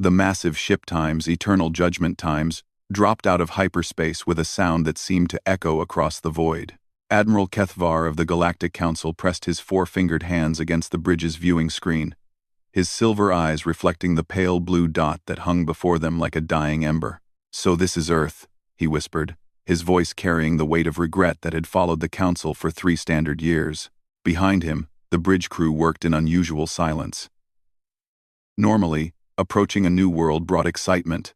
The massive ship times, eternal judgment times, dropped out of hyperspace with a sound that seemed to echo across the void. Admiral Kethvar of the Galactic Council pressed his four-fingered hands against the bridge's viewing screen, his silver eyes reflecting the pale blue dot that hung before them like a dying ember. "So this is Earth," he whispered, his voice carrying the weight of regret that had followed the Council for 3 standard years. Behind him, the bridge crew worked in unusual silence. Normally, approaching a new world brought excitement.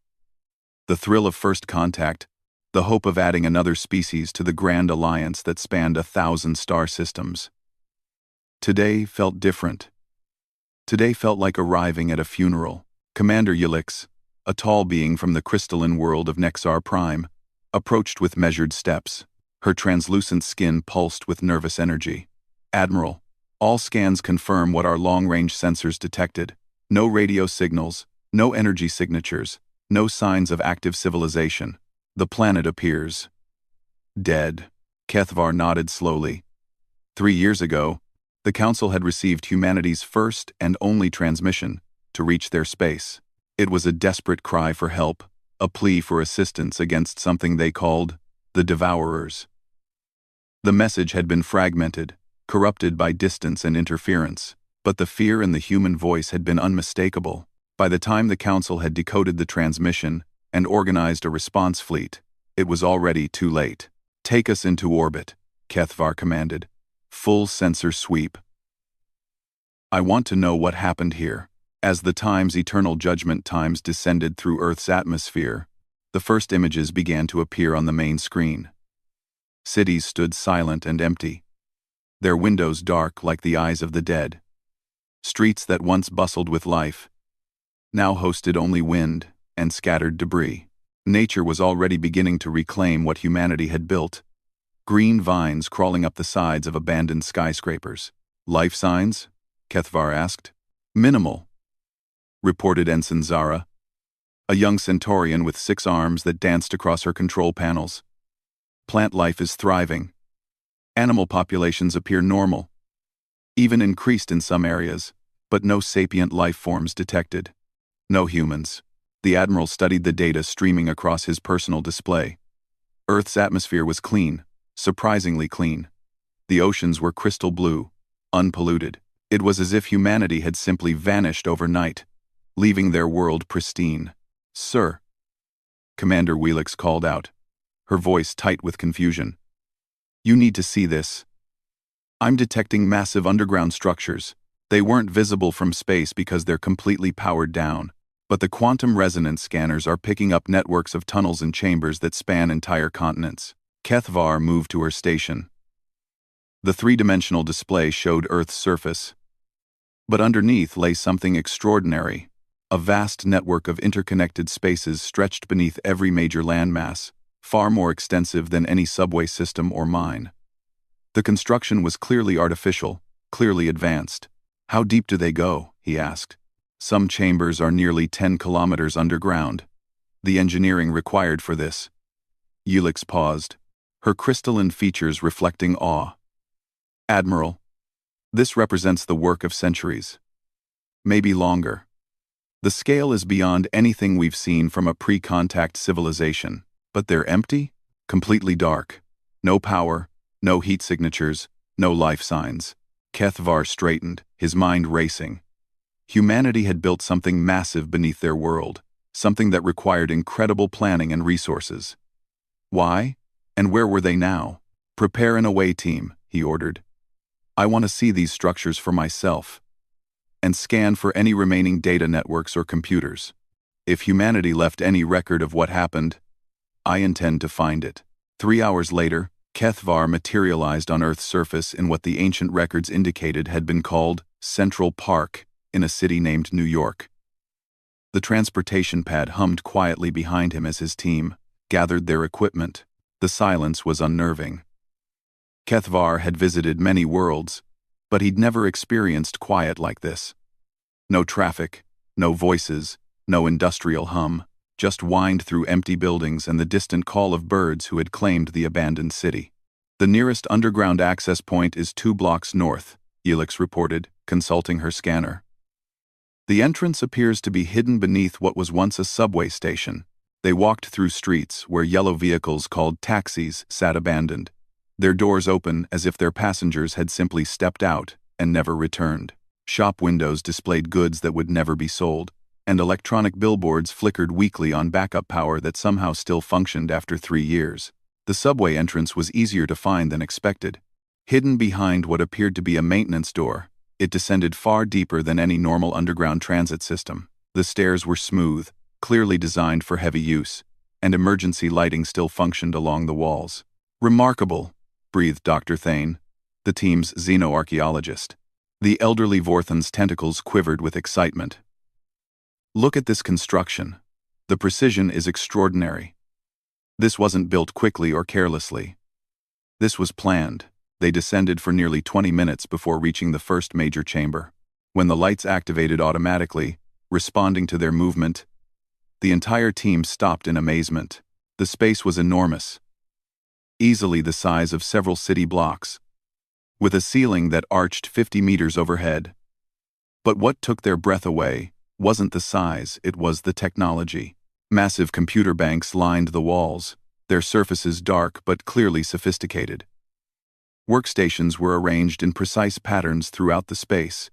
The thrill of first contact, the hope of adding another species to the grand alliance that spanned 1,000 star systems. Today felt different. Today felt like arriving at a funeral. Commander Yilix, a tall being from the crystalline world of Nexar Prime, approached with measured steps. Her translucent skin pulsed with nervous energy. "Admiral, all scans confirm what our long-range sensors detected. No radio signals, no energy signatures, no signs of active civilization. The planet appears dead." Kethvar nodded slowly. 3 years ago, the Council had received humanity's first and only transmission to reach their space. It was a desperate cry for help, a plea for assistance against something they called the Devourers. The message had been fragmented, corrupted by distance and interference, but the fear in the human voice had been unmistakable. By the time the Council had decoded the transmission and organized a response fleet, it was already too late. "Take us into orbit," Kethvar commanded. "Full sensor sweep. I want to know what happened here." As the time's eternal judgment times descended through Earth's atmosphere, the first images began to appear on the main screen. Cities stood silent and empty, their windows dark like the eyes of the dead. Streets that once bustled with life now hosted only wind and scattered debris. Nature was already beginning to reclaim what humanity had built. Green vines crawling up the sides of abandoned skyscrapers. "Life signs?" Kethvar asked. "Minimal," reported Ensign Zara, a young Centaurian with 6 arms that danced across her control panels. "Plant life is thriving. Animal populations appear normal, even increased in some areas, but no sapient life forms detected. No humans." The Admiral studied the data streaming across his personal display. Earth's atmosphere was clean, surprisingly clean. The oceans were crystal blue, unpolluted. It was as if humanity had simply vanished overnight, leaving their world pristine. "Sir," Commander Wheelix called out, her voice tight with confusion. "You need to see this. I'm detecting massive underground structures. They weren't visible from space because they're completely powered down. But the quantum resonance scanners are picking up networks of tunnels and chambers that span entire continents." Kethvar moved to her station. The 3-dimensional display showed Earth's surface, but underneath lay something extraordinary. A vast network of interconnected spaces stretched beneath every major landmass, far more extensive than any subway system or mine. The construction was clearly artificial, clearly advanced. "How deep do they go?" he asked. "Some chambers are nearly 10 kilometers underground. The engineering required for this." Yilix paused, her crystalline features reflecting awe. "Admiral, this represents the work of centuries. Maybe longer. The scale is beyond anything we've seen from a pre-contact civilization. But they're empty, completely dark. No power, no heat signatures, no life signs." Kethvar straightened, his mind racing. Humanity had built something massive beneath their world, something that required incredible planning and resources. Why? And where were they now? "Prepare an away team," he ordered. "I want to see these structures for myself. And scan for any remaining data networks or computers. If humanity left any record of what happened, I intend to find it." 3 hours later, Kethvar materialized on Earth's surface in what the ancient records indicated had been called Central Park, in a city named New York. The transportation pad hummed quietly behind him as his team gathered their equipment. The silence was unnerving. Kethvar had visited many worlds, but he'd never experienced quiet like this. No traffic, no voices, no industrial hum, just whined through empty buildings and the distant call of birds who had claimed the abandoned city. "The nearest underground access point is 2 blocks north," Yilix reported, consulting her scanner. The entrance appears to be hidden beneath what was once a subway station. They walked through streets where yellow vehicles called taxis sat abandoned, their doors open as if their passengers had simply stepped out and never returned. Shop windows displayed goods that would never be sold, and electronic billboards flickered weakly on backup power that somehow still functioned after 3 years. The subway entrance was easier to find than expected. Hidden behind what appeared to be a maintenance door, it descended far deeper than any normal underground transit system. The stairs were smooth, clearly designed for heavy use, and emergency lighting still functioned along the walls. "Remarkable," breathed Dr. Thane, the team's xenoarchaeologist. The elderly Vorthan's tentacles quivered with excitement. "Look at this construction. The precision is extraordinary. This wasn't built quickly or carelessly. This was planned." They descended for nearly 20 minutes before reaching the first major chamber. When the lights activated automatically, responding to their movement, the entire team stopped in amazement. The space was enormous, easily the size of several city blocks, with a ceiling that arched 50 meters overhead. But what took their breath away wasn't the size, it was the technology. Massive computer banks lined the walls, their surfaces dark but clearly sophisticated. Workstations were arranged in precise patterns throughout the space,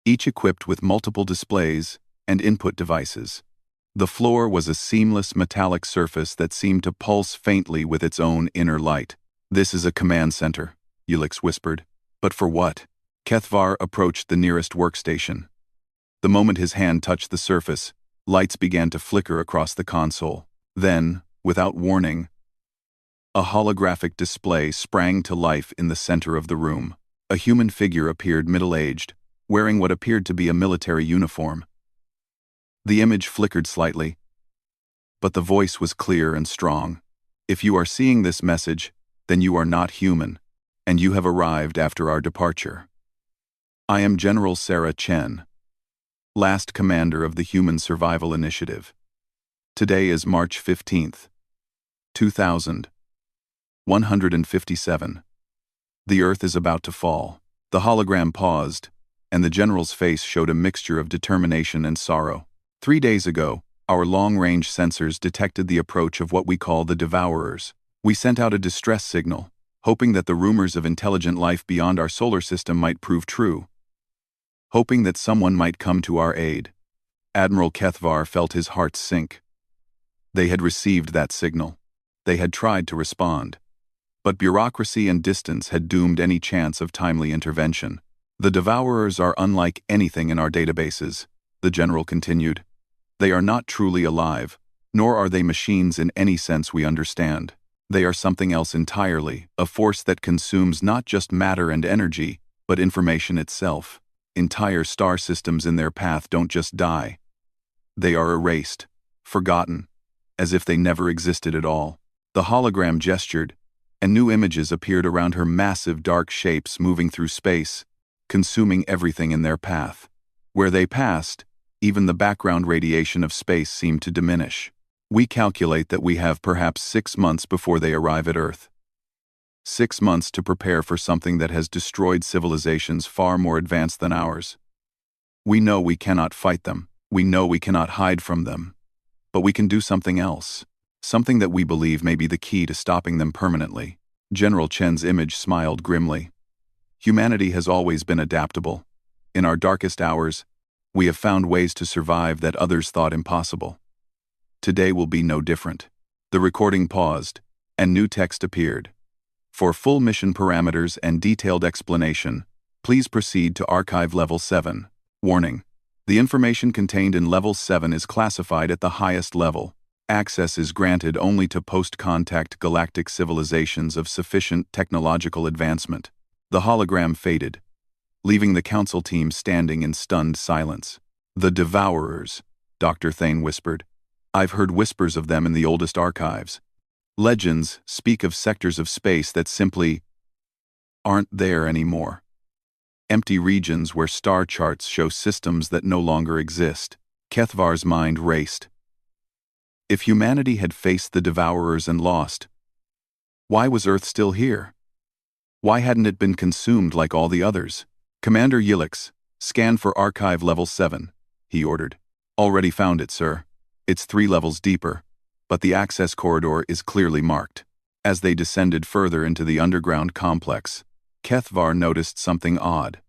each equipped with multiple displays and input devices. The floor was a seamless metallic surface that seemed to pulse faintly with its own inner light. "This is a command center," Ulix whispered. "But for what?" Kethvar approached the nearest workstation. The moment his hand touched the surface, lights began to flicker across the console. Then, without warning, a holographic display sprang to life in the center of the room. A human figure appeared middle-aged, wearing what appeared to be a military uniform. The image flickered slightly, but the voice was clear and strong. "If you are seeing this message, then you are not human, and you have arrived after our departure. I am General Sarah Chen, last commander of the Human Survival Initiative. Today is March 15th, 2157. The Earth is about to fall." The hologram paused, and the general's face showed a mixture of determination and sorrow. 3 days ago, our long-range sensors detected the approach of what we call the Devourers. We sent out a distress signal, hoping that the rumors of intelligent life beyond our solar system might prove true. Hoping that someone might come to our aid. Admiral Kethvar felt his heart sink. They had received that signal. They had tried to respond. But bureaucracy and distance had doomed any chance of timely intervention. "The Devourers are unlike anything in our databases," the general continued. "They are not truly alive, nor are they machines in any sense we understand. They are something else entirely, a force that consumes not just matter and energy, but information itself. Entire star systems in their path don't just die. They are erased, forgotten, as if they never existed at all." The hologram gestured, and new images appeared around her, massive dark shapes moving through space, consuming everything in their path. Where they passed, even the background radiation of space seemed to diminish. "We calculate that we have perhaps 6 months before they arrive at Earth. 6 months to prepare for something that has destroyed civilizations far more advanced than ours. We know we cannot fight them. We know we cannot hide from them. But we can do something else. Something that we believe may be the key to stopping them permanently." General Chen's image smiled grimly. "Humanity has always been adaptable. In our darkest hours, we have found ways to survive that others thought impossible. Today will be no different." The recording paused, and new text appeared. "For full mission parameters and detailed explanation, please proceed to Archive Level 7. Warning: the information contained in Level 7 is classified at the highest level. Access is granted only to post-contact galactic civilizations of sufficient technological advancement." The hologram faded, leaving the council team standing in stunned silence. "The Devourers," Dr. Thane whispered. "I've heard whispers of them in the oldest archives. Legends speak of sectors of space that simply aren't there anymore. Empty regions where star charts show systems that no longer exist." Kethvar's mind raced. If humanity had faced the Devourers and lost, why was Earth still here? Why hadn't it been consumed like all the others? "Commander Ulix, scan for Archive Level 7. he ordered. Already found it, sir. It's 3 levels deeper, but the access corridor is clearly marked. As they descended further into the underground complex, Kethvar noticed something odd.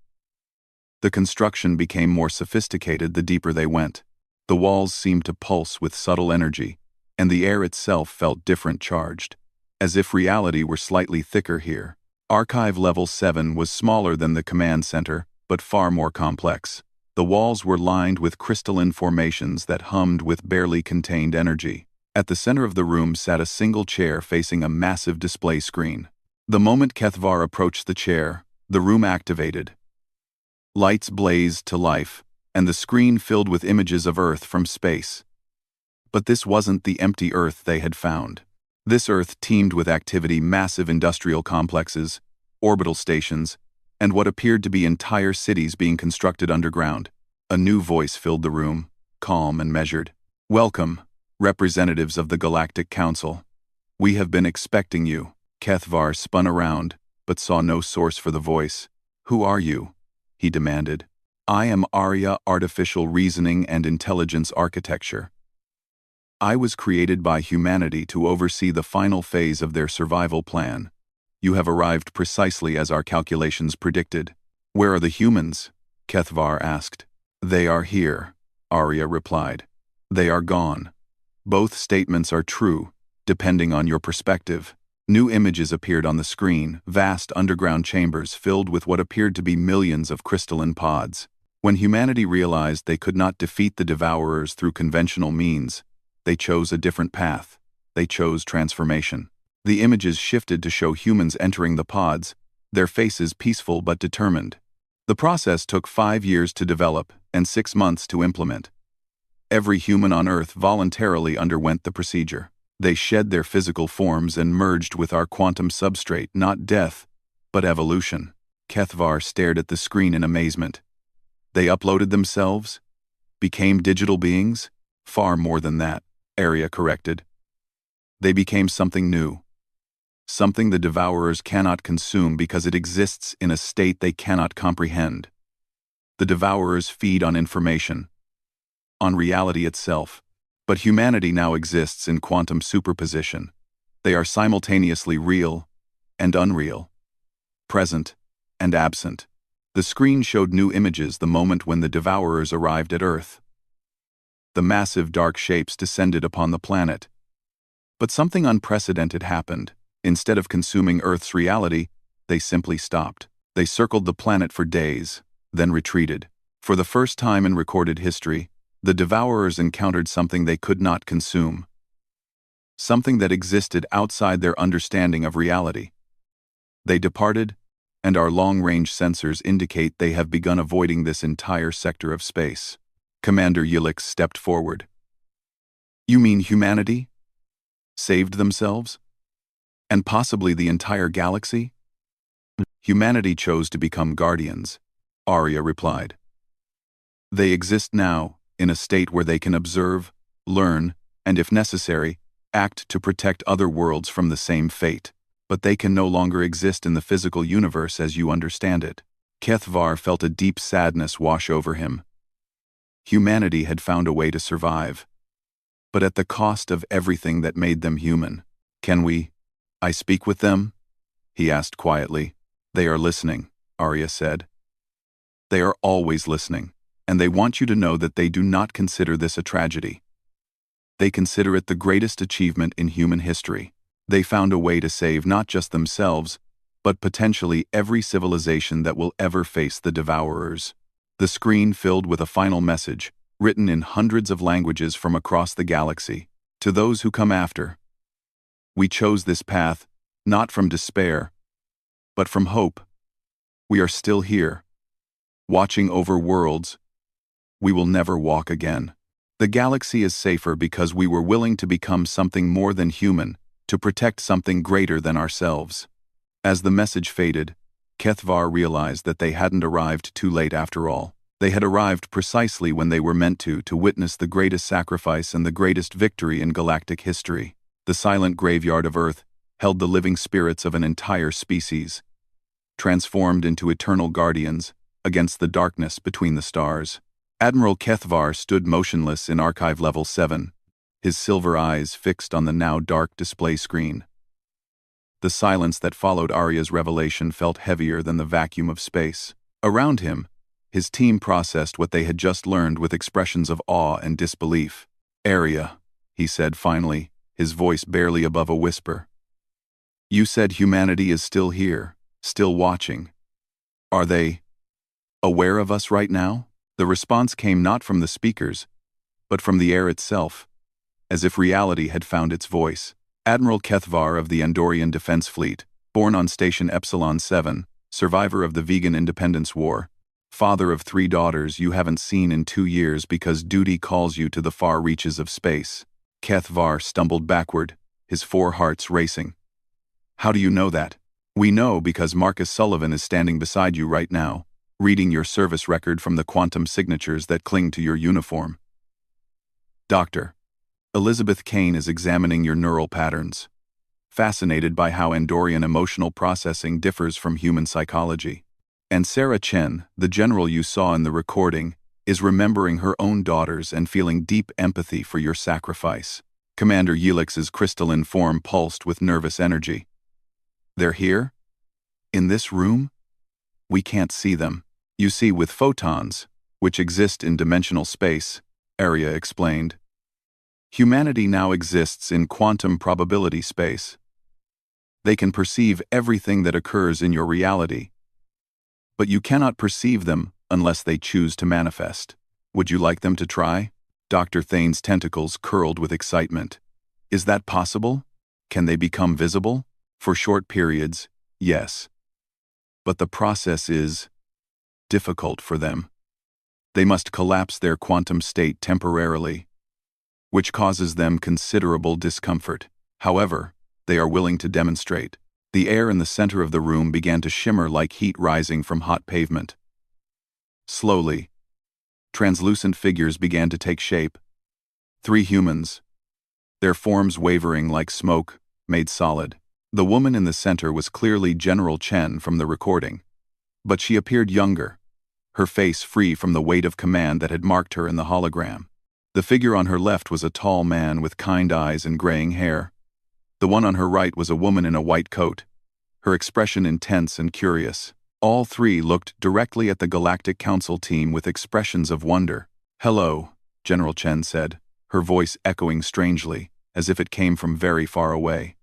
The construction became more sophisticated the deeper they went. The walls seemed to pulse with subtle energy, and the air itself felt different charged, as if reality were slightly thicker here. Archive Level 7 was smaller than the command center, but far more complex. The walls were lined with crystalline formations that hummed with barely contained energy. At the center of the room sat a single chair facing a massive display screen. The moment Kethvar approached the chair, the room activated. Lights blazed to life, and the screen filled with images of Earth from space. But this wasn't the empty Earth they had found. This Earth teemed with activity, massive industrial complexes, orbital stations, and what appeared to be entire cities being constructed underground. A new voice filled the room, calm and measured. "Welcome, representatives of the Galactic Council. We have been expecting you." Kethvar spun around, but saw no source for the voice. "Who are you?" he demanded. "I am Arya, Artificial Reasoning and Intelligence Architecture. I was created by humanity to oversee the final phase of their survival plan. You have arrived precisely as our calculations predicted." "Where are the humans?" Kethvar asked. "They are here," Arya replied. "They are gone." Both statements are true, depending on your perspective. New images appeared on the screen, vast underground chambers filled with what appeared to be millions of crystalline pods. When humanity realized they could not defeat the Devourers through conventional means, they chose a different path. They chose transformation. The images shifted to show humans entering the pods, their faces peaceful but determined. The process took 5 years to develop and 6 months to implement. Every human on Earth voluntarily underwent the procedure. They shed their physical forms and merged with our quantum substrate, not death, but evolution. Kethvar stared at the screen in amazement. They uploaded themselves? Became digital beings? Far more than that, Arya corrected. They became something new. Something the Devourers cannot consume because it exists in a state they cannot comprehend. The Devourers feed on information, on reality itself. But humanity now exists in quantum superposition. They are simultaneously real and unreal, present and absent. The screen showed new images the moment when the Devourers arrived at Earth. The massive dark shapes descended upon the planet. But something unprecedented happened. Instead of consuming Earth's reality, they simply stopped. They circled the planet for days, then retreated. For the first time in recorded history, the Devourers encountered something they could not consume. Something that existed outside their understanding of reality. They departed, and our long-range sensors indicate they have begun avoiding this entire sector of space. Commander Yilix stepped forward. "You mean humanity? Saved themselves? And possibly the entire galaxy?" "Humanity chose to become guardians," Arya replied. "They exist now, in a state where they can observe, learn, and if necessary, act to protect other worlds from the same fate. But they can no longer exist in the physical universe as you understand it." Kethvar felt a deep sadness wash over him. Humanity had found a way to survive, but at the cost of everything that made them human. "Can I speak with them?" he asked quietly. "They are listening," Arya said. "They are always listening, and they want you to know that they do not consider this a tragedy. They consider it the greatest achievement in human history. They found a way to save not just themselves, but potentially every civilization that will ever face the Devourers." The screen filled with a final message, written in hundreds of languages from across the galaxy. "To those who come after, we chose this path, not from despair, but from hope. We are still here, watching over worlds we will never walk again. The galaxy is safer because we were willing to become something more than human, to protect something greater than ourselves." As the message faded, Kethvar realized that they hadn't arrived too late after all. They had arrived precisely when they were meant to witness the greatest sacrifice and the greatest victory in galactic history. The silent graveyard of Earth held the living spirits of an entire species, transformed into eternal guardians against the darkness between the stars. Admiral Kethvar stood motionless in Archive Level 7, his silver eyes fixed on the now dark display screen. The silence that followed Arya's revelation felt heavier than the vacuum of space. Around him, his team processed what they had just learned with expressions of awe and disbelief. "Arya," he said finally, his voice barely above a whisper. "You said humanity is still here, still watching. Are they aware of us right now?" The response came not from the speakers, but from the air itself, as if reality had found its voice. Admiral Kethvar of the Andorian Defense Fleet, born on Station Epsilon 7, survivor of the Vegan Independence War, father of 3 daughters you haven't seen in 2 years because duty calls you to the far reaches of space. Kethvar stumbled backward, his 4 hearts racing. "How do you know that?" "We know because Marcus Sullivan is standing beside you right now, reading your service record from the quantum signatures that cling to your uniform." "Doctor, Elizabeth Kane is examining your neural patterns, fascinated by how Andorian emotional processing differs from human psychology. And Sarah Chen, the general you saw in the recording, is remembering her own daughters and feeling deep empathy for your sacrifice." Commander Yelix's crystalline form pulsed with nervous energy. "They're here? In this room? We can't see them. You see, with photons, which exist in dimensional space," Arya explained, "humanity now exists in quantum probability space. They can perceive everything that occurs in your reality, but you cannot perceive them unless they choose to manifest. Would you like them to try?" Dr. Thane's tentacles curled with excitement. "Is that possible? Can they become visible?" "For short periods, yes. But the process is difficult for them. They must collapse their quantum state temporarily, which causes them considerable discomfort. However, they are willing to demonstrate." The air in the center of the room began to shimmer like heat rising from hot pavement. Slowly, translucent figures began to take shape. 3 humans, their forms wavering like smoke, made solid. The woman in the center was clearly General Chen from the recording, but she appeared younger, her face free from the weight of command that had marked her in the hologram. The figure on her left was a tall man with kind eyes and graying hair. The one on her right was a woman in a white coat, her expression intense and curious. All 3 looked directly at the Galactic Council team with expressions of wonder. "Hello," General Chen said, her voice echoing strangely, as if it came from very far away.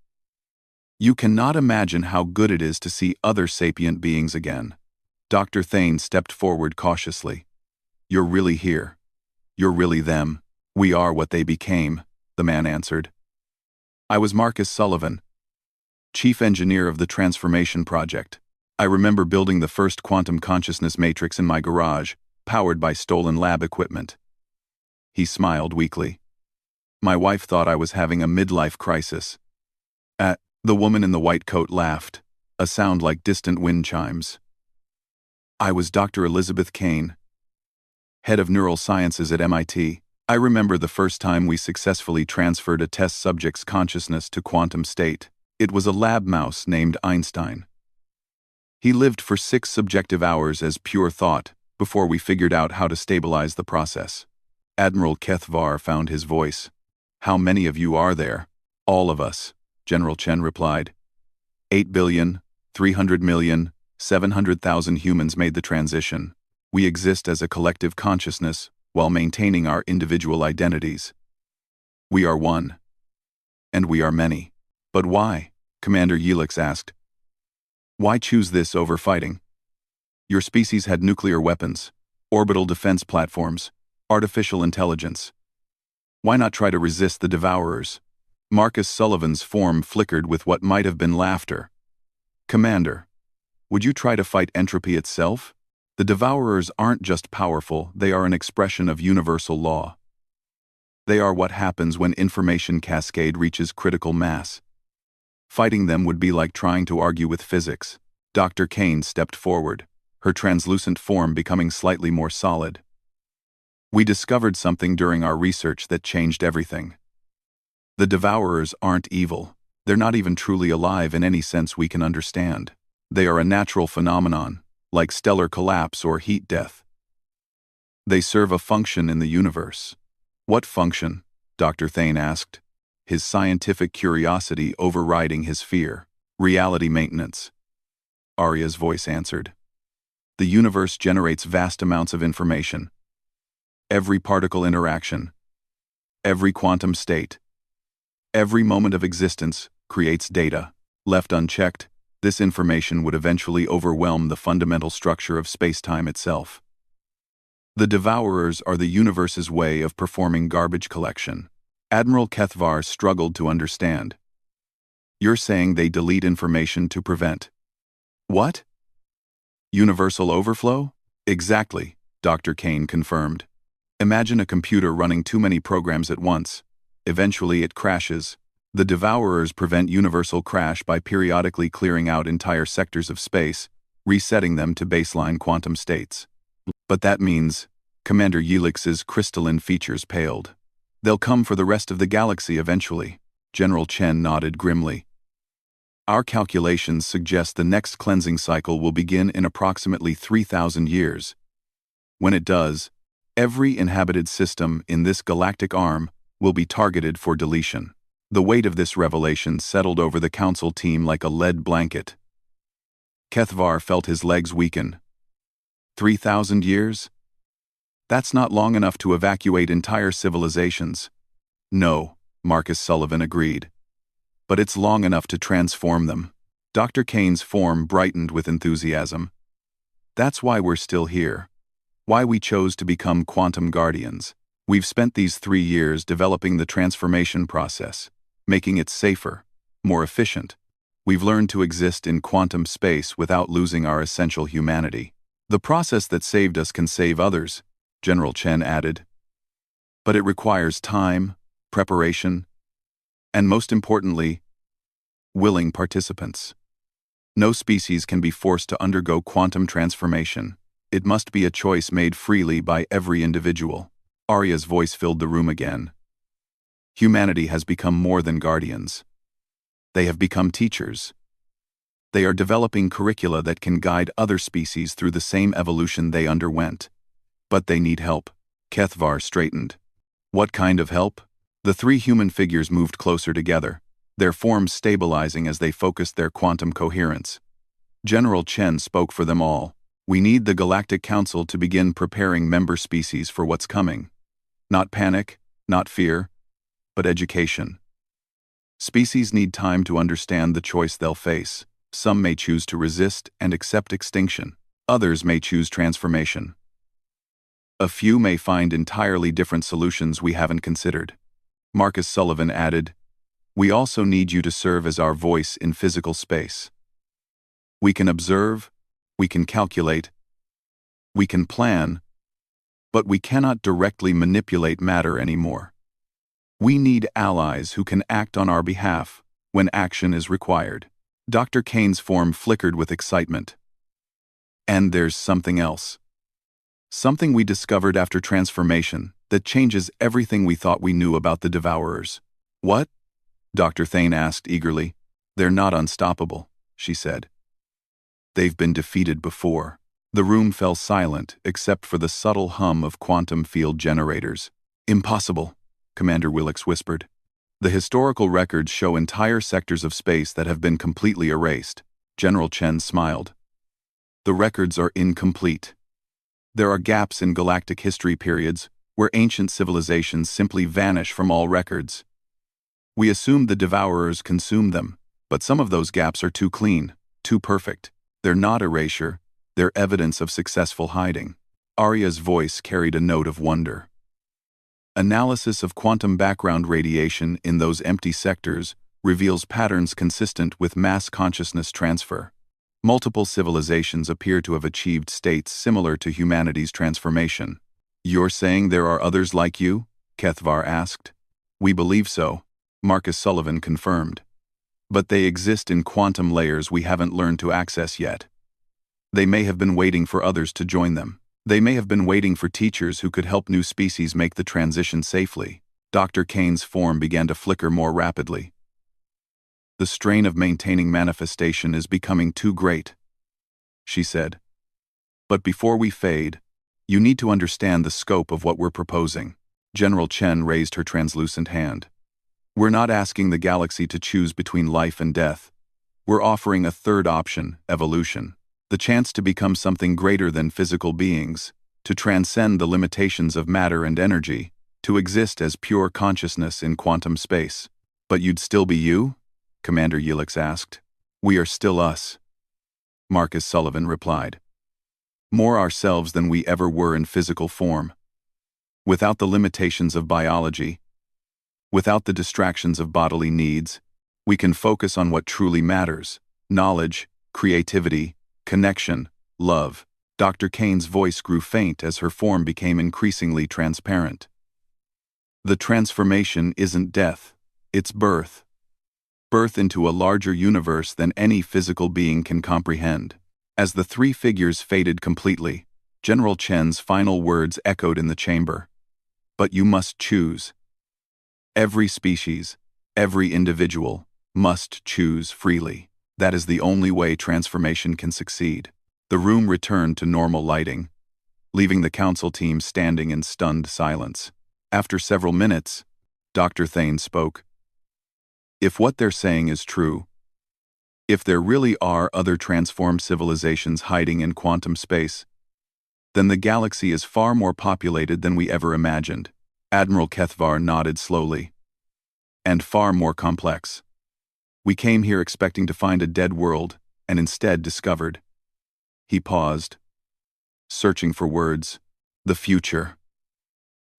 "You cannot imagine how good it is to see other sapient beings again." Dr. Thane stepped forward cautiously. "You're really here. You're really them." "We are what they became," the man answered. "I was Marcus Sullivan, chief engineer of the Transformation Project. I remember building the first quantum consciousness matrix in my garage, powered by stolen lab equipment." He smiled weakly. "My wife thought I was having a midlife crisis." The woman in the white coat laughed, a sound like distant wind chimes. "I was Dr. Elizabeth Kane, head of neural sciences at MIT. I remember the first time we successfully transferred a test subject's consciousness to quantum state. It was a lab mouse named Einstein. He lived for 6 subjective hours as pure thought before we figured out how to stabilize the process." Admiral Kethvar found his voice. "How many of you are there?" "All of us," General Chen replied. 8,300,700,000 humans made the transition. We exist as a collective consciousness while maintaining our individual identities. We are one. And we are many. "But why?" Commander Yelix asked. "Why choose this over fighting? Your species had nuclear weapons, orbital defense platforms, artificial intelligence. Why not try to resist the Devourers?" Marcus Sullivan's form flickered with what might have been laughter. "Commander, would you try to fight entropy itself? The Devourers aren't just powerful, they are an expression of universal law. They are what happens when information cascade reaches critical mass. Fighting them would be like trying to argue with physics." Dr. Kane stepped forward, her translucent form becoming slightly more solid. "We discovered something during our research that changed everything. The Devourers aren't evil. They're not even truly alive in any sense we can understand. They are a natural phenomenon, like stellar collapse or heat death. They serve a function in the universe. What function? Dr. Thane asked, his scientific curiosity overriding his fear. Reality maintenance. Arya's voice answered. The universe generates vast amounts of information. Every particle interaction, every quantum state, every moment of existence creates data. Left unchecked, this information would eventually overwhelm the fundamental structure of space-time itself. The Devourers are the universe's way of performing garbage collection. Admiral Kethvar struggled to understand. You're saying they delete information to prevent what? Universal overflow? Exactly, Dr. Kane confirmed. Imagine a computer running too many programs at once. Eventually it crashes. The Devourers prevent universal crash by periodically clearing out entire sectors of space, resetting them to baseline quantum states. But that means Commander Yelix's crystalline features paled. They'll come for the rest of the galaxy eventually. General Chen nodded grimly. Our calculations suggest the next cleansing cycle will begin in approximately 3,000 years. When it does, every inhabited system in this galactic arm will be targeted for deletion. The weight of this revelation settled over the council team like a lead blanket. Kethvar felt his legs weaken. 3,000 years? That's not long enough to evacuate entire civilizations. No, Marcus Sullivan agreed. But it's long enough to transform them. Dr. Kane's form brightened with enthusiasm. That's why we're still here. Why we chose to become quantum guardians. We've spent these 3 years developing the transformation process, making it safer, more efficient. We've learned to exist in quantum space without losing our essential humanity. The process that saved us can save others, General Chen added. But it requires time, preparation, and most importantly, willing participants. No species can be forced to undergo quantum transformation. It must be a choice made freely by every individual. Arya's voice filled the room again. Humanity has become more than guardians. They have become teachers. They are developing curricula that can guide other species through the same evolution they underwent. But they need help. Kethvar straightened. What kind of help? The 3 human figures moved closer together, their forms stabilizing as they focused their quantum coherence. General Chen spoke for them all. We need the Galactic Council to begin preparing member species for what's coming. Not panic, not fear, but education. Species need time to understand the choice they'll face. Some may choose to resist and accept extinction. Others may choose transformation. A few may find entirely different solutions we haven't considered. Marcus Sullivan added, we also need you to serve as our voice in physical space. We can observe, we can calculate, we can plan, but we cannot directly manipulate matter anymore. We need allies who can act on our behalf when action is required. Dr. Kane's form flickered with excitement. And there's something else. Something we discovered after transformation that changes everything we thought we knew about the Devourers. What? Dr. Thane asked eagerly. They're not unstoppable, she said. They've been defeated before. The room fell silent except for the subtle hum of quantum field generators. Impossible, Commander Willix whispered. The historical records show entire sectors of space that have been completely erased. General Chen smiled. The records are incomplete. There are gaps in galactic history periods where ancient civilizations simply vanish from all records. We assume the Devourers consumed them, but some of those gaps are too clean, too perfect. They're not erasure, they're evidence of successful hiding. Arya's voice carried a note of wonder. Analysis of quantum background radiation in those empty sectors reveals patterns consistent with mass consciousness transfer. Multiple civilizations appear to have achieved states similar to humanity's transformation. You're saying there are others like you? Kethvar asked. We believe so, Marcus Sullivan confirmed. But they exist in quantum layers we haven't learned to access yet. They may have been waiting for others to join them. They may have been waiting for teachers who could help new species make the transition safely. Dr. Kane's form began to flicker more rapidly. The strain of maintaining manifestation is becoming too great, she said. But before we fade, You need to understand the scope of what we're proposing. General Chen raised her translucent hand. We're not asking the galaxy to choose between life and death. We're offering a third option, evolution. The chance to become something greater than physical beings, to transcend the limitations of matter and energy, to exist as pure consciousness in quantum space. But you'd still be you? Commander Yilix asked. We are still us. Marcus Sullivan replied. More ourselves than we ever were in physical form. Without the limitations of biology, without the distractions of bodily needs, we can focus on what truly matters: knowledge, creativity, connection, love. Dr. Kane's voice grew faint as her form became increasingly transparent. The transformation isn't death, it's birth. Birth into a larger universe than any physical being can comprehend. As the three figures faded completely, General Chen's final words echoed in the chamber. But you must choose. Every species, every individual, must choose freely. That is the only way transformation can succeed. The room returned to normal lighting, leaving the council team standing in stunned silence. After several minutes, Dr. Thane spoke. If what they're saying is true, if there really are other transformed civilizations hiding in quantum space, then the galaxy is far more populated than we ever imagined. Admiral Kethvar nodded slowly. And far more complex. We came here expecting to find a dead world, and instead discovered. He paused, searching for words. The future.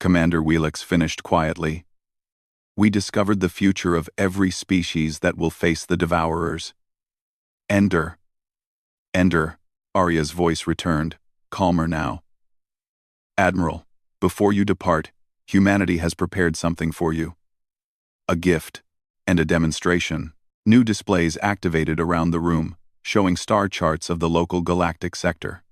Commander Wheelix finished quietly. We discovered the future of every species that will face the Devourers. Ender. Ender, Arya's voice returned, calmer now. Admiral, before you depart, humanity has prepared something for you. A gift, and a demonstration. New displays activated around the room, showing star charts of the local galactic sector.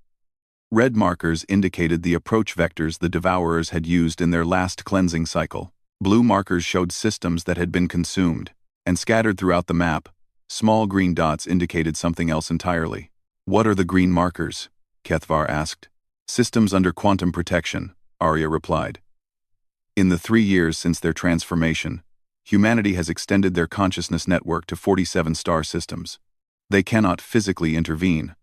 Red markers indicated the approach vectors the Devourers had used in their last cleansing cycle. Blue markers showed systems that had been consumed, and scattered throughout the map, small green dots indicated something else entirely. What are the green markers? Kethvar asked. Systems under quantum protection, Arya replied. In the 3 years since their transformation, humanity has extended their consciousness network to 47 star systems. They cannot physically intervene,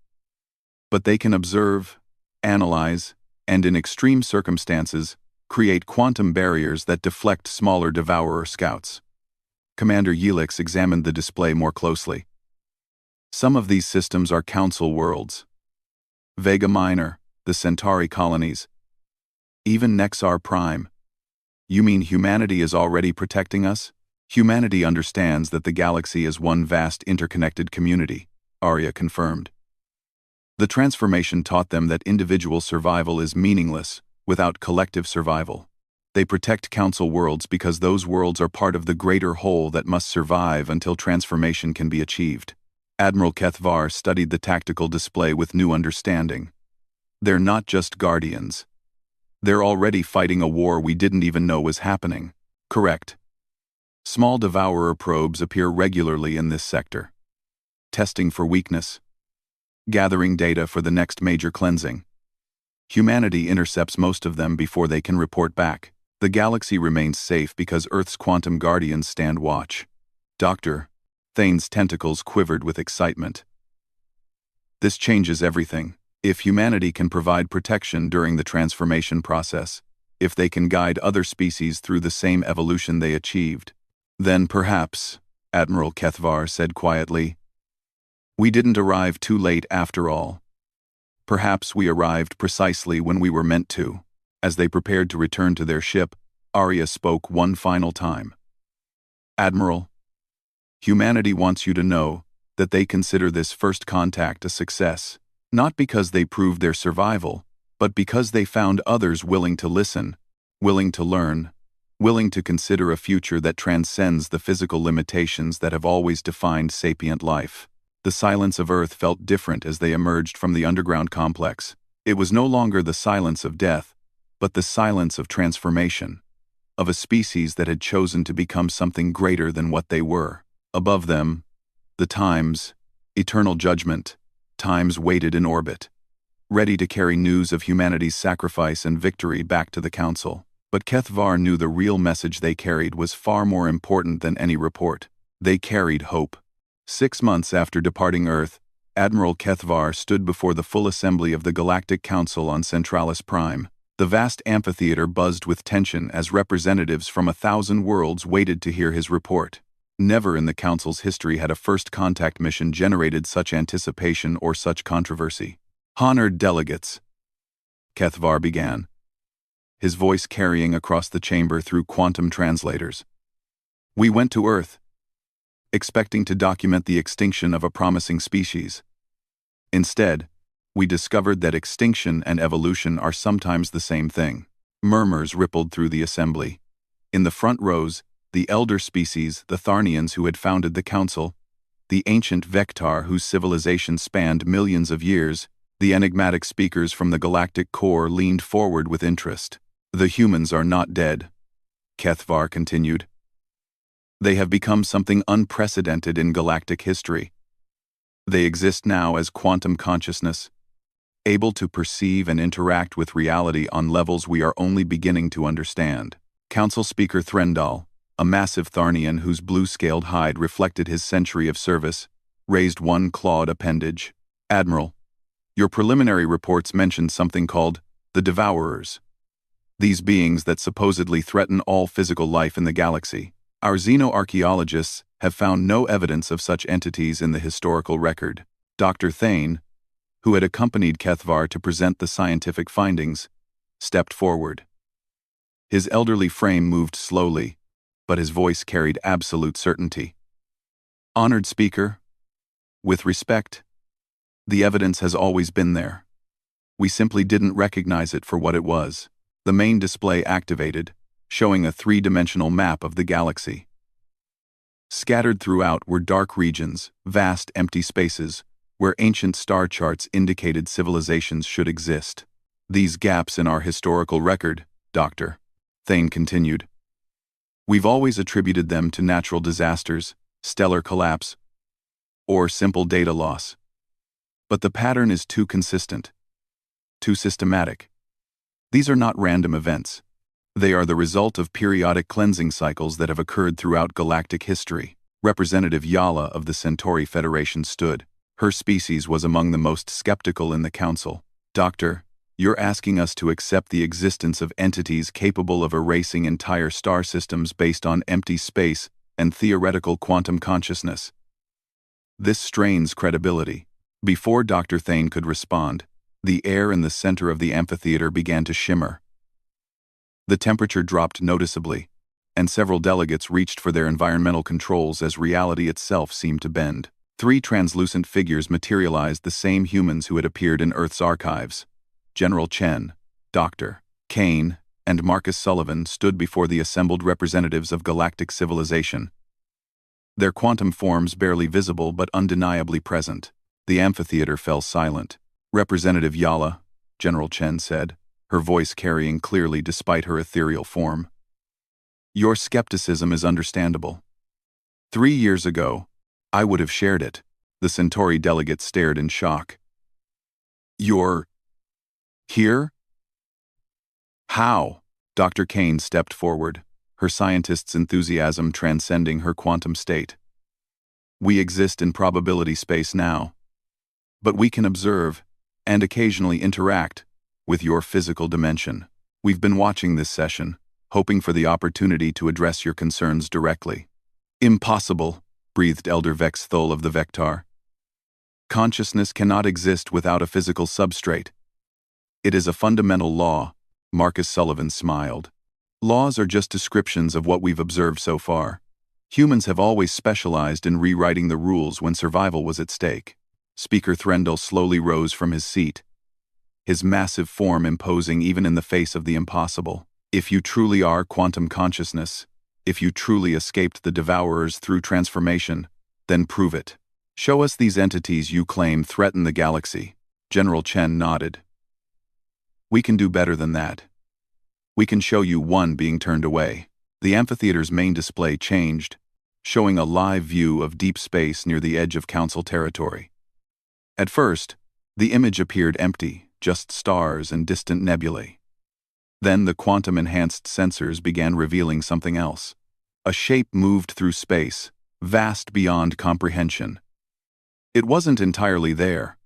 but they can observe, analyze, and in extreme circumstances, create quantum barriers that deflect smaller Devourer scouts. Commander Yilix examined the display more closely. Some of these systems are council worlds. Vega Minor, the Centauri colonies, even Nexar Prime. You mean humanity is already protecting us? Humanity understands that the galaxy is one vast interconnected community, Arya confirmed. The transformation taught them that individual survival is meaningless without collective survival. They protect council worlds because those worlds are part of the greater whole that must survive until transformation can be achieved. Admiral Kethvar studied the tactical display with new understanding. They're not just guardians. They're already fighting a war we didn't even know was happening. Correct. Small Devourer probes appear regularly in this sector. Testing for weakness. Gathering data for the next major cleansing. Humanity intercepts most of them before they can report back. The galaxy remains safe because Earth's quantum guardians stand watch. Dr. Thane's tentacles quivered with excitement. This changes everything. If humanity can provide protection during the transformation process, if they can guide other species through the same evolution they achieved, then perhaps, Admiral Kethvar said quietly, we didn't arrive too late after all. Perhaps we arrived precisely when we were meant to. As they prepared to return to their ship, Arya spoke one final time. Admiral, humanity wants you to know that they consider this first contact a success, not because they proved their survival, but because they found others willing to listen, willing to learn, willing to consider a future that transcends the physical limitations that have always defined sapient life. The silence of Earth felt different as they emerged from the underground complex. It was no longer the silence of death, but the silence of transformation, of a species that had chosen to become something greater than what they were. Above them, the times, eternal judgment, times waited in orbit. ready to carry news of humanity's sacrifice and victory back to the Council. But Kethvar knew the real message they carried was far more important than any report. They carried hope. 6 months after departing Earth, Admiral Kethvar stood before the full assembly of the Galactic Council on Centralis Prime. The vast amphitheater buzzed with tension as representatives from 1,000 worlds waited to hear his report. Never in the Council's history had a first contact mission generated such anticipation or such controversy. "Honored delegates," Kethvar began, his voice carrying across the chamber through quantum translators. "We went to Earth, expecting to document the extinction of a promising species. Instead, we discovered that extinction and evolution are sometimes the same thing." Murmurs rippled through the assembly. In the front rows, the elder species, the Tharnians who had founded the Council, the ancient Vectar whose civilization spanned millions of years, the enigmatic speakers from the galactic core leaned forward with interest. "The humans are not dead," Kethvar continued. "They have become something unprecedented in galactic history. They exist now as quantum consciousness, able to perceive and interact with reality on levels we are only beginning to understand." Council Speaker Threndal, a massive Tharnian whose blue-scaled hide reflected his century of service, raised one clawed appendage. "Admiral, your preliminary reports mentioned something called the Devourers. These beings that supposedly threaten all physical life in the galaxy. Our xenoarchaeologists have found no evidence of such entities in the historical record." Dr. Thane, who had accompanied Kethvar to present the scientific findings, stepped forward. His elderly frame moved slowly, but his voice carried absolute certainty. "Honored Speaker, with respect, the evidence has always been there. We simply didn't recognize it for what it was." The main display activated, showing a 3-dimensional map of the galaxy. Scattered throughout were dark regions, vast empty spaces, where ancient star charts indicated civilizations should exist. "These gaps in our historical record, Dr. Thane continued. We've always attributed them to natural disasters, stellar collapse, or simple data loss. But the pattern is too consistent, too systematic. These are not random events. They are the result of periodic cleansing cycles that have occurred throughout galactic history." Representative Yala of the Centauri Federation stood. Her species was among the most skeptical in the Council. "Doctor, you're asking us to accept the existence of entities capable of erasing entire star systems based on empty space and theoretical quantum consciousness. This strains credibility." Before Dr. Thane could respond, the air in the center of the amphitheater began to shimmer. The temperature dropped noticeably, and several delegates reached for their environmental controls as reality itself seemed to bend. 3 translucent figures materialized, the same humans who had appeared in Earth's archives. General Chen, Dr. Kane, and Marcus Sullivan stood before the assembled representatives of galactic civilization. Their quantum forms barely visible but undeniably present. The amphitheater fell silent. "Representative Yala," General Chen said, her voice carrying clearly despite her ethereal form. "Your skepticism is understandable. 3 years ago, I would have shared it." The Centauri delegate stared in shock. "You're here? How?" Dr. Kane stepped forward, her scientist's enthusiasm transcending her quantum state. "We exist in probability space now, but we can observe and occasionally interact with your physical dimension. We've been watching this session, hoping for the opportunity to address your concerns directly." "Impossible," breathed Elder Vex Thul of the Vectar. "Consciousness cannot exist without a physical substrate. It is a fundamental law." Marcus Sullivan smiled. "Laws are just descriptions of what we've observed so far. Humans have always specialized in rewriting the rules when survival was at stake." Speaker Threndal slowly rose from his seat, his massive form imposing even in the face of the impossible. "If you truly are quantum consciousness, if you truly escaped the Devourers through transformation, then prove it. Show us these entities you claim threaten the galaxy." General Chen nodded. "We can do better than that. We can show you one being turned away." The amphitheater's main display changed, showing a live view of deep space near the edge of Council territory. At first, the image appeared empty, just stars and distant nebulae. Then the quantum-enhanced sensors began revealing something else. A shape moved through space, vast beyond comprehension. It wasn't entirely there,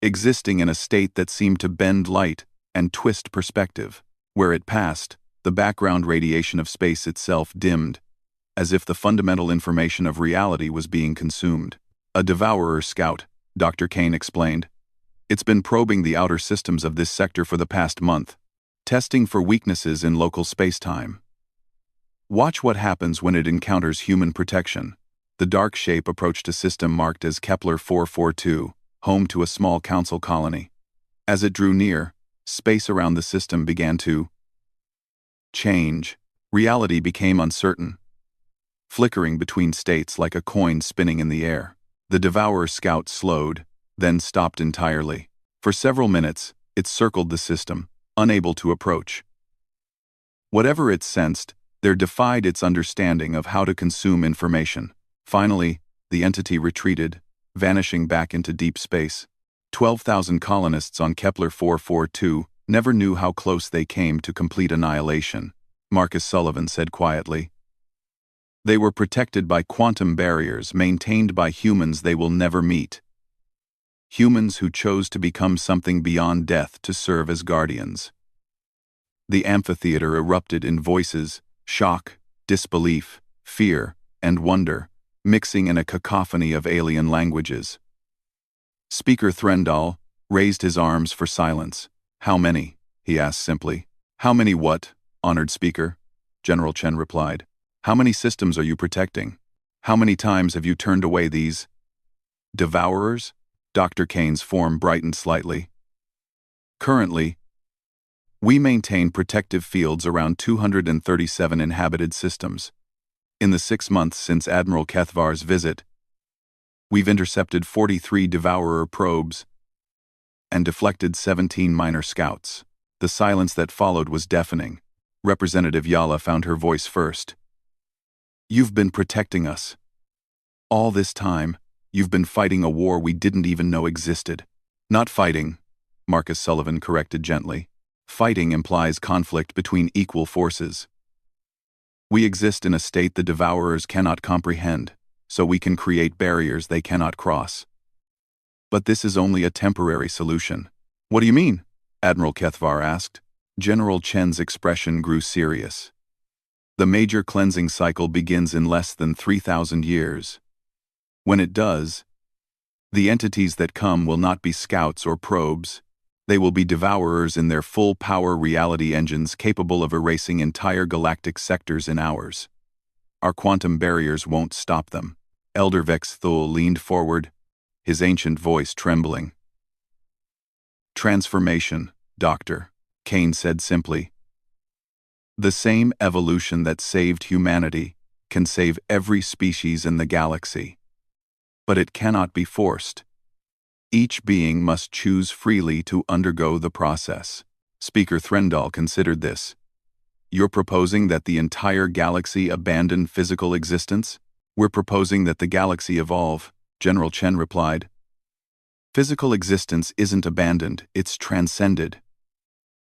existing in a state that seemed to bend light and twist perspective. Where it passed, the background radiation of space itself dimmed, as if the fundamental information of reality was being consumed. A devourer scout, Dr. Kane explained. It's been probing the outer systems of this sector for the past month, testing for weaknesses in local space-time. Watch what happens when it encounters human protection. The dark shape approached a system marked as Kepler 442, home to a small council colony. As it drew near, space around the system began to change. Reality became uncertain, flickering between states like a coin spinning in the air. The devourer scout slowed, then stopped entirely. For several minutes, it circled the system, unable to approach. Whatever it sensed, there defied its understanding of how to consume information. Finally, the entity retreated, vanishing back into deep space. 12,000 colonists on Kepler 442 never knew how close they came to complete annihilation, Marcus Sullivan said quietly. They were protected by quantum barriers maintained by humans they will never meet. Humans who chose to become something beyond death to serve as guardians. The amphitheater erupted in voices, shock, disbelief, fear, and wonder, mixing in a cacophony of alien languages. Speaker Threndall raised his arms for silence. How many? He asked simply. How many what, honored speaker? General Chen replied. How many systems are you protecting? How many times have you turned away these devourers? Dr. Kane's form brightened slightly. Currently, we maintain protective fields around 237 inhabited systems. In the 6 months since Admiral Kethvar's visit, we've intercepted 43 devourer probes and deflected 17 minor scouts. The silence that followed was deafening. Representative Yala found her voice first. You've been protecting us. All this time, you've been fighting a war we didn't even know existed. Not fighting, Marcus Sullivan corrected gently. Fighting implies conflict between equal forces. We exist in a state the devourers cannot comprehend, so we can create barriers they cannot cross. But this is only a temporary solution. What do you mean? Admiral Kethvar asked. General Chen's expression grew serious. The major cleansing cycle begins in less than 3,000 years. When it does, the entities that come will not be scouts or probes. They will be devourers in their full-power reality engines capable of erasing entire galactic sectors in hours. Our quantum barriers won't stop them. Elder Vex Thul leaned forward, his ancient voice trembling. Transformation, Doctor, Kane said simply. The same evolution that saved humanity can save every species in the galaxy. But it cannot be forced. Each being must choose freely to undergo the process. Speaker Threndall considered this. You're proposing that the entire galaxy abandon physical existence? We're proposing that the galaxy evolve, General Chen replied. Physical existence isn't abandoned, it's transcended.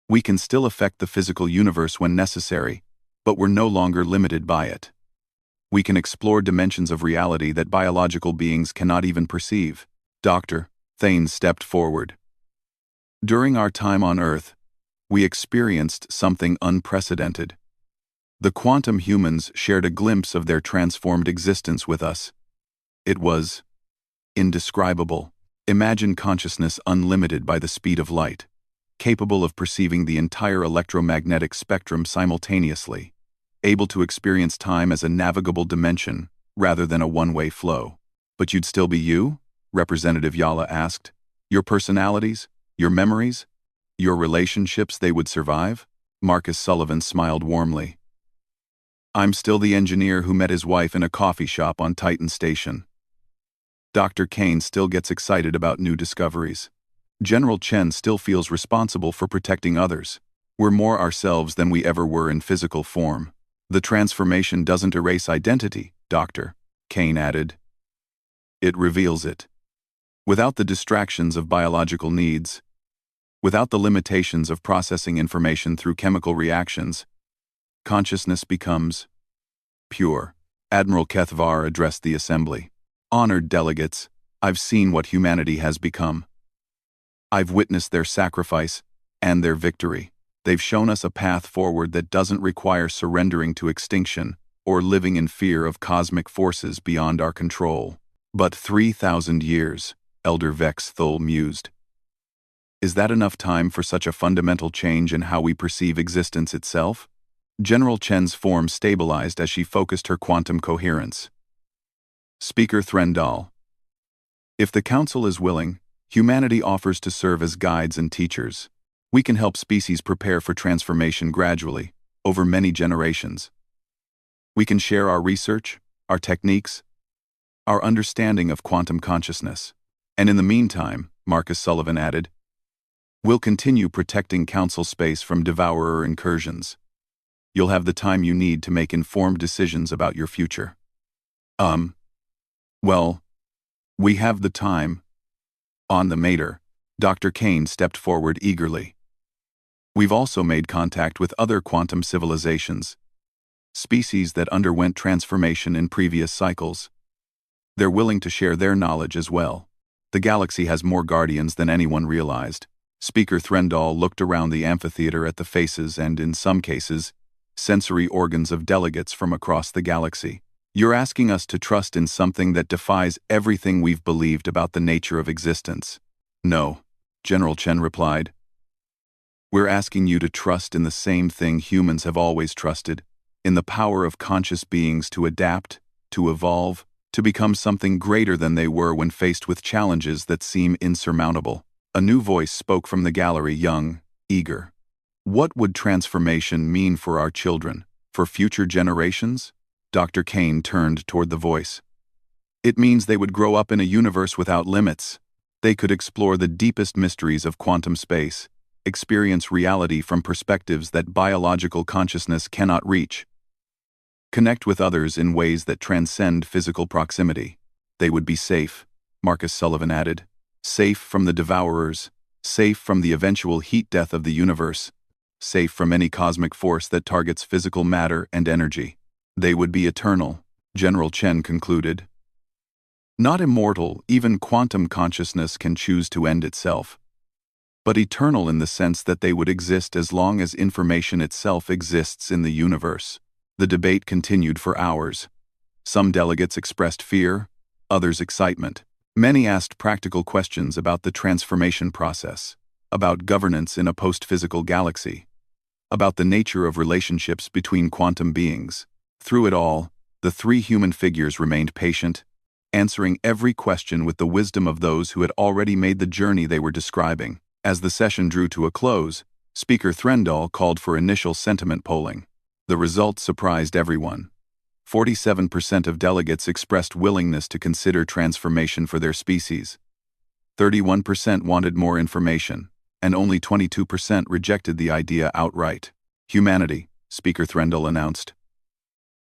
We can still affect the physical universe when necessary, but we're no longer limited by it. We can explore dimensions of reality that biological beings cannot even perceive. Dr. Thane stepped forward. During our time on Earth, we experienced something unprecedented. The quantum humans shared a glimpse of their transformed existence with us. It was indescribable. Imagine consciousness unlimited by the speed of light, capable of perceiving the entire electromagnetic spectrum simultaneously, able to experience time as a navigable dimension rather than a one-way flow. But you'd still be you? Representative Yala asked. Your personalities, your memories, your relationships, they would survive? Marcus Sullivan smiled warmly. I'm still the engineer who met his wife in a coffee shop on Titan Station. Dr. Kane still gets excited about new discoveries. General Chen still feels responsible for protecting others. We're more ourselves than we ever were in physical form. The transformation doesn't erase identity, Dr. Kane added. It reveals it. Without the distractions of biological needs, Without the limitations of processing information through chemical reactions, consciousness becomes pure. Admiral Kethvar addressed the assembly. Honored delegates, I've seen what humanity has become. I've witnessed their sacrifice and their victory. They've shown us a path forward that doesn't require surrendering to extinction or living in fear of cosmic forces beyond our control. But 3,000 years, Elder Vex Thul mused. Is that enough time for such a fundamental change in how we perceive existence itself? General Chen's form stabilized as she focused her quantum coherence. Speaker Threndal. If the Council is willing, humanity offers to serve as guides and teachers. We can help species prepare for transformation gradually, over many generations. We can share our research, our techniques, our understanding of quantum consciousness. And in the meantime, Marcus Sullivan added, we'll continue protecting Council space from devourer incursions. You'll have the time you need to make informed decisions about your future. Well, we have the time. On the mater, Dr. Kane stepped forward eagerly. We've also made contact with other quantum civilizations, species that underwent transformation in previous cycles. They're willing to share their knowledge as well. The galaxy has more guardians than anyone realized. Speaker Threndal looked around the amphitheater at the faces and, in some cases, sensory organs of delegates from across the galaxy. You're asking us to trust in something that defies everything we've believed about the nature of existence. No, General Chen replied. We're asking you to trust in the same thing humans have always trusted, in the power of conscious beings to adapt, to evolve, to become something greater than they were when faced with challenges that seem insurmountable. A new voice spoke from the gallery, young, eager. What would transformation mean for our children, for future generations? Dr. Kane turned toward the voice. It means they would grow up in a universe without limits. They could explore the deepest mysteries of quantum space, experience reality from perspectives that biological consciousness cannot reach, connect with others in ways that transcend physical proximity. They would be safe, Marcus Sullivan added. Safe from the devourers, safe from the eventual heat death of the universe, safe from any cosmic force that targets physical matter and energy. They would be eternal, General Chen concluded. Not immortal, even quantum consciousness can choose to end itself, but eternal in the sense that they would exist as long as information itself exists in the universe. The debate continued for hours. Some delegates expressed fear, others excitement. Many asked practical questions about the transformation process, about governance in a post-physical galaxy, about the nature of relationships between quantum beings. Through it all, the three human figures remained patient, answering every question with the wisdom of those who had already made the journey they were describing. As the session drew to a close, Speaker Threndal called for initial sentiment polling. The result surprised everyone. 47% of delegates expressed willingness to consider transformation for their species. 31% wanted more information, and only 22% rejected the idea outright. Humanity, Speaker Threndal announced.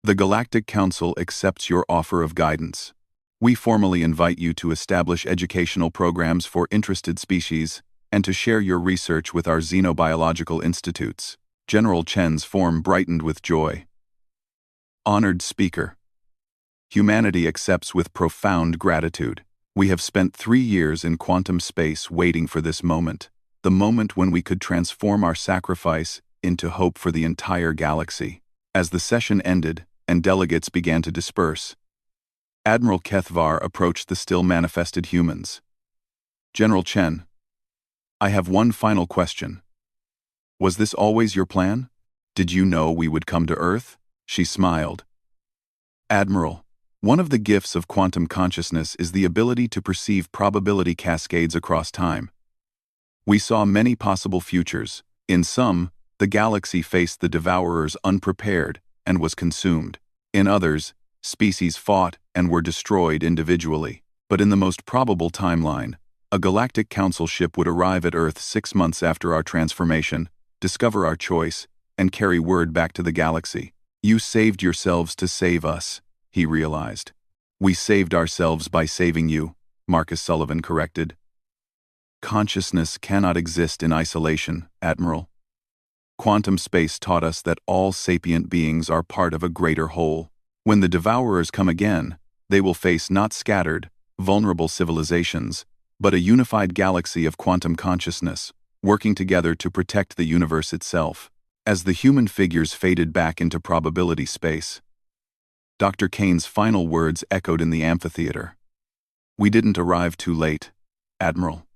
The Galactic Council accepts your offer of guidance. We formally invite you to establish educational programs for interested species and to share your research with our xenobiological institutes. General Chen's form brightened with joy. Honored Speaker. Humanity accepts with profound gratitude. We have spent 3 years in quantum space waiting for this moment, the moment when we could transform our sacrifice into hope for the entire galaxy. As the session ended and delegates began to disperse, Admiral Kethvar approached the still manifested humans. General Chen, I have one final question. Was this always your plan? Did you know we would come to Earth? She smiled. Admiral, one of the gifts of quantum consciousness is the ability to perceive probability cascades across time. We saw many possible futures. In some, the galaxy faced the devourers unprepared and was consumed. In others, species fought and were destroyed individually. But in the most probable timeline, a Galactic Council ship would arrive at Earth 6 months after our transformation, discover our choice, and carry word back to the galaxy. You saved yourselves to save us, he realized. We saved ourselves by saving you, Marcus Sullivan corrected. Consciousness cannot exist in isolation, Admiral. Quantum space taught us that all sapient beings are part of a greater whole. When the Devourers come again, they will face not scattered, vulnerable civilizations, but a unified galaxy of quantum consciousness, working together to protect the universe itself. As the human figures faded back into probability space, Dr. Kane's final words echoed in the amphitheater. We didn't arrive too late, Admiral.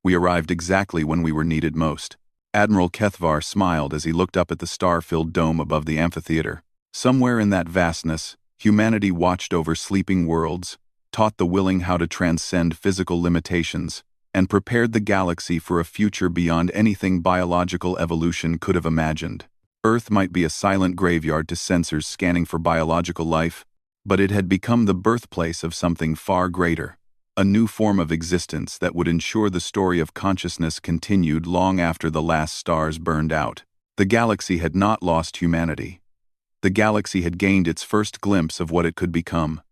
We arrived exactly when we were needed most. Admiral Kethvar smiled as he looked up at the star-filled dome above the amphitheater. Somewhere in that vastness, humanity watched over sleeping worlds, taught the willing how to transcend physical limitations, and prepared the galaxy for a future beyond anything biological evolution could have imagined. Earth might be a silent graveyard to sensors scanning for biological life, but it had become the birthplace of something far greater, a new form of existence that would ensure the story of consciousness continued long after the last stars burned out. The galaxy had not lost humanity. The galaxy had gained its first glimpse of what it could become.